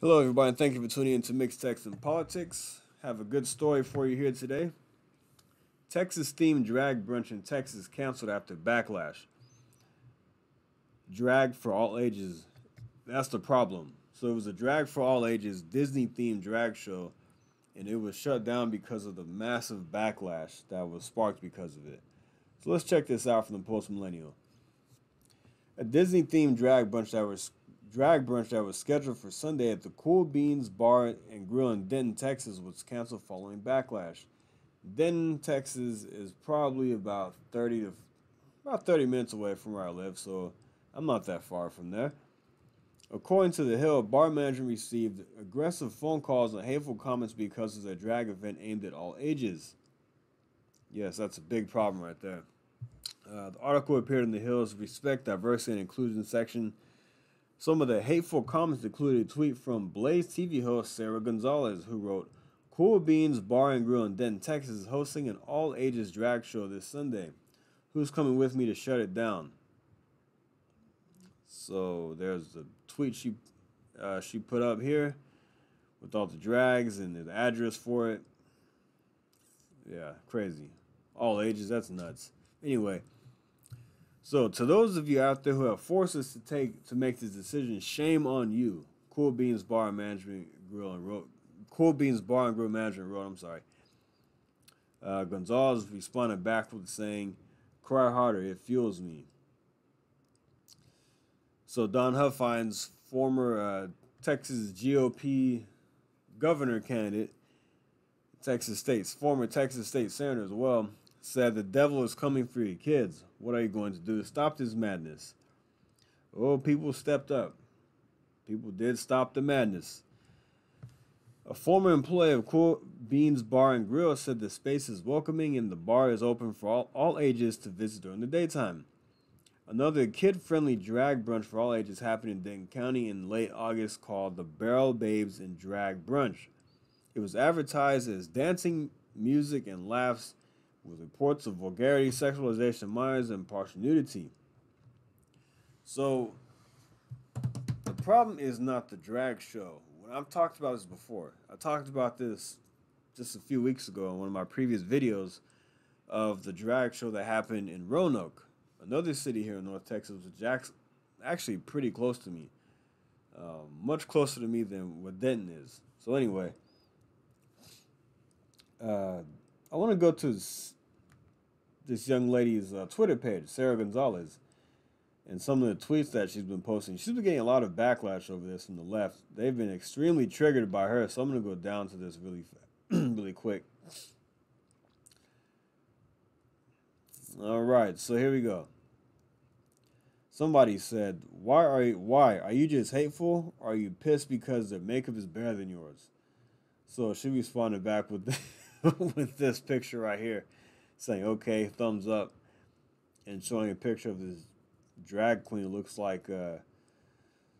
Hello, everybody, and thank you for tuning in to Mixed Text and Politics. Have a good story for you here today. Texas-themed drag brunch in Texas canceled after backlash. Drag for all ages. That's the problem. So it was a drag for all ages Disney-themed drag show, and it was shut down because of the massive backlash that was sparked because of it. So let's check this out from the Post-Millennial. A Disney-themed drag brunch that was scheduled for Sunday at the Cool Beans Bar and Grill in Denton, Texas, was canceled following backlash. Denton, Texas, is probably about 30 minutes away from where I live, so I'm not that far from there. According to The Hill, bar management received aggressive phone calls and hateful comments because of their drag event aimed at all ages. Yes, that's a big problem right there. The article appeared in The Hill's Respect, Diversity, and Inclusion section. Some of the hateful comments included a tweet from Blaze TV host Sarah Gonzalez, who wrote, "Cool Beans Bar and Grill in Denton, Texas is hosting an all-ages drag show this Sunday. Who's coming with me to shut it down?" So there's the tweet she put up here with all the drags and the address for it. Yeah, crazy. All ages, that's nuts. Anyway, so to those of you out there who have forced us to make this decision, shame on you. Cool Beans Bar and Grill Management wrote, Gonzalez responded back with saying, "Cry harder, it fuels me." So Don Huffines, former Texas GOP governor candidate, former Texas State Senator as well, said the devil is coming for your kids. What are you going to do to stop this madness? Oh, people stepped up. People did stop the madness. A former employee of Cool Beans Bar and Grill said the space is welcoming and the bar is open for all ages to visit during the daytime. Another kid-friendly drag brunch for all ages happened in Denton County in late August called the Barrel Babes and Drag Brunch. It was advertised as dancing, music, and laughs with reports of vulgarity, sexualization of minors, and partial nudity. So, the problem is not the drag show. When I've talked about this before, I talked about this just a few weeks ago in one of my previous videos of the drag show that happened in Roanoke, another city here in North Texas, which is actually pretty close to me. Much closer to me than what Denton is. So anyway, I want to go to this young lady's Twitter page, Sarah Gonzalez, and some of the tweets that she's been posting. She's been getting a lot of backlash over this from the left. They've been extremely triggered by her, so I'm going to go down to this really quick. All right, so here we go. Somebody said, why are you just hateful, or are you pissed because their makeup is better than yours?" So she responded back with with this picture right here, saying, "Okay, thumbs up," and showing a picture of this drag queen. It looks like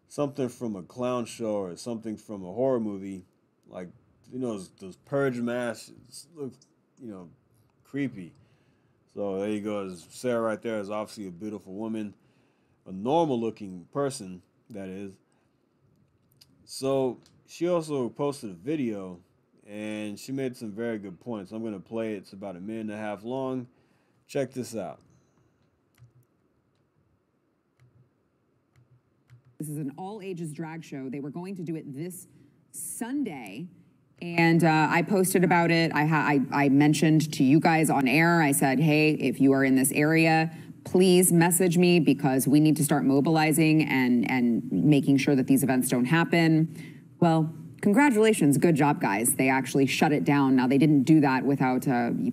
something from a clown show or something from a horror movie, like, you know, those purge masks. Look, creepy. So there you go. Sarah right there is obviously a beautiful woman, a normal-looking person, that is. So she also posted a video, and she made some very good points. I'm going to play it. It's about 1.5 minutes long. Check this out. This is an all-ages drag show. They were going to do it this Sunday, and I posted about it. I mentioned to you guys on air, I said, hey, if you are in this area, please message me because we need to start mobilizing and making sure that these events don't happen. Well, congratulations, good job, guys. They actually shut it down. Now, they didn't do that without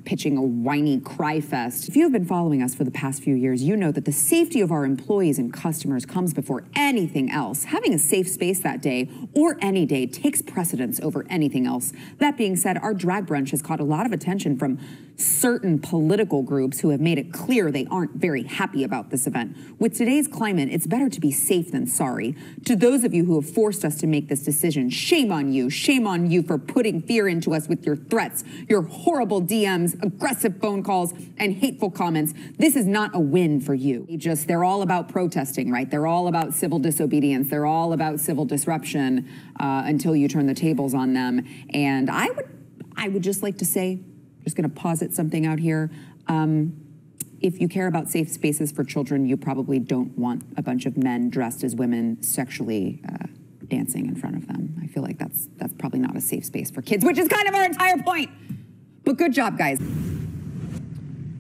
pitching a whiny cry fest. If you have been following us for the past few years, you know that the safety of our employees and customers comes before anything else. Having a safe space that day, or any day, takes precedence over anything else. That being said, our drag brunch has caught a lot of attention from certain political groups who have made it clear they aren't very happy about this event. With today's climate, it's better to be safe than sorry. To those of you who have forced us to make this decision, shame on on you. Shame on you for putting fear into us with your threats, your horrible DMs, aggressive phone calls, and hateful comments. This is not a win for you. They're all about protesting, right? They're all about civil disobedience. They're all about civil disruption until you turn the tables on them. And I would just like to say, just going to posit something out here. If you care about safe spaces for children, you probably don't want a bunch of men dressed as women sexually dancing in front of them. I feel like that's probably not a safe space for kids, which is kind of our entire point. But good job, guys.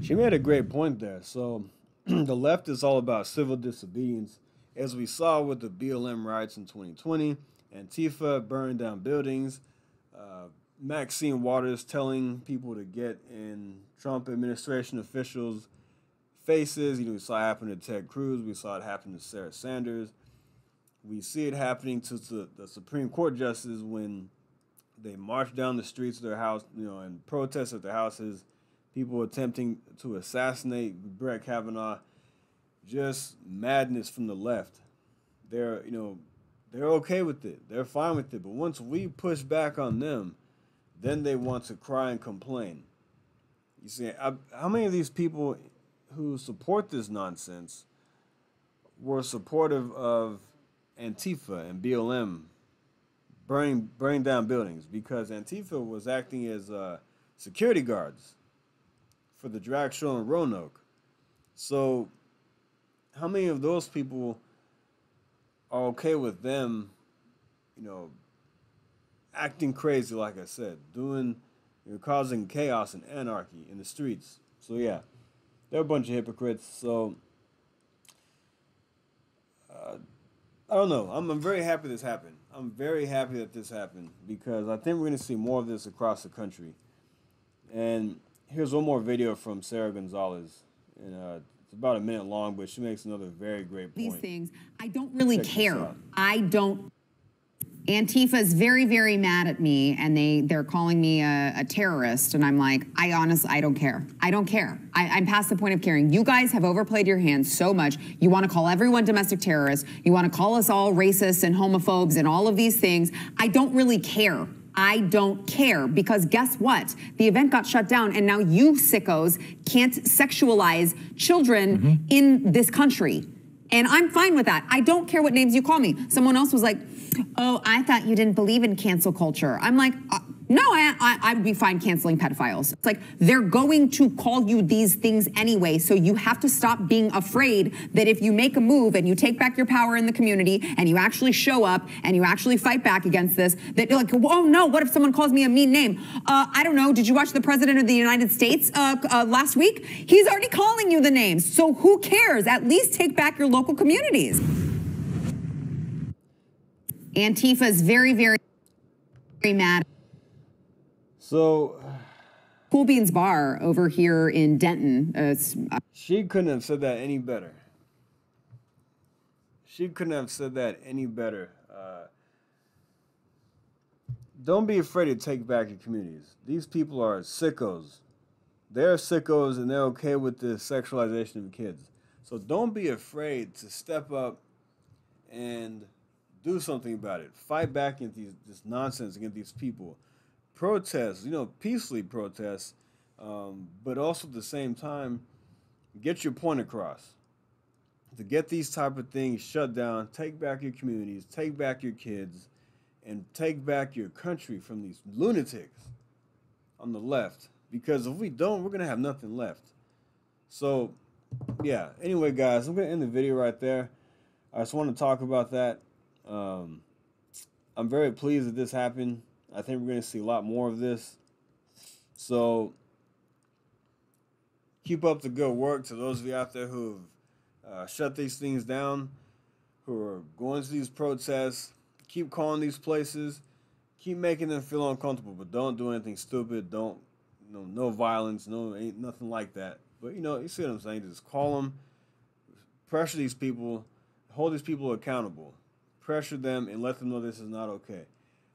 She made a great point there. So the left is all about civil disobedience. As we saw with the BLM riots in 2020, Antifa burned down buildings, Maxine Waters telling people to get in Trump administration officials' faces. We saw it happen to Ted Cruz. We saw it happen to Sarah Sanders. We see it happening to the Supreme Court justices when they march down the streets of their house, and protest at their houses. People attempting to assassinate Brett Kavanaugh. Just madness from the left. They're okay with it. They're fine with it. But once we push back on them, then they want to cry and complain. You see, how many of these people who support this nonsense were supportive of Antifa and BLM burning down buildings? Because Antifa was acting as security guards for the drag show in Roanoke. So how many of those people are okay with them, acting crazy, like I said, causing chaos and anarchy in the streets? So yeah, they're a bunch of hypocrites. So I don't know. I'm very happy this happened. I'm very happy that this happened because I think we're going to see more of this across the country. And here's one more video from Sarah Gonzalez. And it's about a minute long, but she makes another very great point. These things, I don't really care. Antifa is very, very mad at me, and they're calling me a terrorist, and I'm like, I don't care. I don't care. I'm past the point of caring. You guys have overplayed your hands so much. You want to call everyone domestic terrorists. You want to call us all racists and homophobes and all of these things. I don't really care. I don't care, because guess what? The event got shut down, and now you sickos can't sexualize children in this country. And I'm fine with that. I don't care what names you call me. Someone else was like, oh, I thought you didn't believe in cancel culture. I'm like, no, I would be fine canceling pedophiles. It's like, they're going to call you these things anyway, so you have to stop being afraid that if you make a move and you take back your power in the community and you actually show up and you actually fight back against this, that you're like, oh no, what if someone calls me a mean name? I don't know, did you watch the President of the United States last week? He's already calling you the names, so who cares? At least take back your local communities. Antifa is very, very, very mad. So, Cool Beans Bar over here in Denton. She couldn't have said that any better. She couldn't have said that any better. Don't be afraid to take back your communities. These people are sickos. They're sickos, and they're okay with the sexualization of kids. So don't be afraid to step up and do something about it. Fight back against this nonsense against these people. Protest, peacefully protest, but also at the same time, get your point across. To get these type of things shut down, take back your communities, take back your kids, and take back your country from these lunatics on the left. Because if we don't, we're going to have nothing left. So, yeah. Anyway, guys, I'm going to end the video right there. I just want to talk about that. I'm very pleased that this happened. I think we're going to see a lot more of this. So keep up the good work to those of you out there who have shut these things down, who are going to these protests. Keep calling these places. Keep making them feel uncomfortable, but don't do anything stupid. Don't, no violence, ain't nothing like that. But, you see what I'm saying? Just call them, pressure these people, hold these people accountable. Pressure them and let them know this is not okay.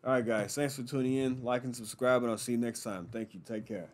All right, guys. Thanks for tuning in. Like and subscribe, and I'll see you next time. Thank you. Take care.